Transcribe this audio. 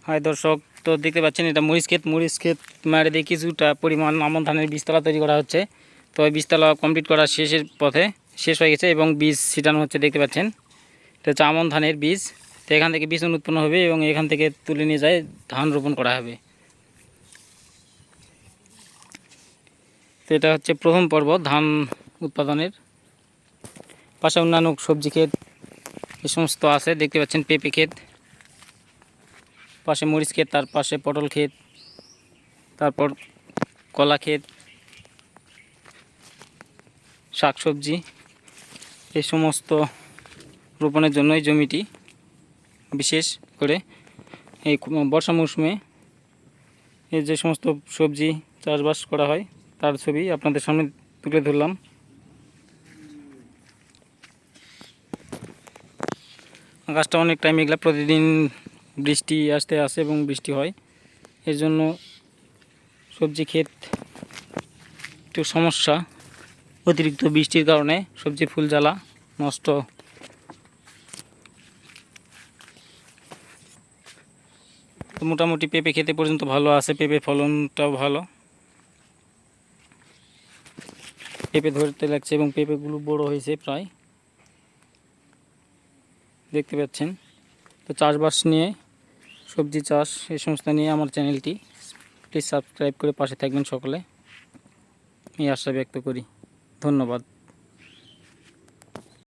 High দর্শক, তো দেখতে পাচ্ছেন এটা মরিচ ক্ষেত মারে দিয়ে কিছুটা পরিমাণ আমন ধানের বীজতলা তৈরি করা হচ্ছে। তো এই বীজতলা কমপ্লিট করা শেষের পথে শেষ হয়ে গেছে এবং বীজ ছিটানো হচ্ছে। দেখতে পাচ্ছেন এটা হচ্ছে আমন ধানের বীজ। তো এখান থেকে বীজ উৎপন্ন হবে এবং এখান থেকে তুলে নিয়ে যায় ধান রোপণ করা হবে। তো এটা হচ্ছে প্রথম পর্ব ধান উৎপাদনের। পাশে অন্যান্য সবজি ক্ষেত এই সমস্ত আছে। দেখতে পাচ্ছেন পেঁপে ক্ষেত, পাশে মরিচ ক্ষেত, তার পাশে পটল ক্ষেত, তারপর কলা ক্ষেত, শাকসবজি এই সমস্ত রোপণের জন্য এই জমিটি বিশেষ করে এই বর্ষা মৌসুমে এই যে সমস্ত সবজি চাষবাস করা হয় তার ছবি আপনাদের সামনে তুলে ধরলাম। আকাশটা অনেকটাই মেঘলা, প্রতিদিন বৃষ্টি আসতে আসে এবং বৃষ্টি হয়। এর জন্য সবজি ক্ষেত একটু সমস্যা, অতিরিক্ত বৃষ্টির কারণে সবজি ফুল জ্বালা নষ্ট। তো মোটামুটি পেঁপে খেতে পর্যন্ত ভালো আছে, পেঁপে ফলনটাও ভালো, পেঁপে ধরতে লাগছে এবং পেঁপেগুলো বড় হয়েছে প্রায়, দেখতে পাচ্ছেন। তো চাষবাস নিয়ে, সবজি চাষ এই সমস্ত নিয়ে আমার চ্যানেলটি প্লিজ সাবস্ক্রাইব করে পাশে থাকবেন সকলে, এই আশা ব্যক্ত করি। ধন্যবাদ।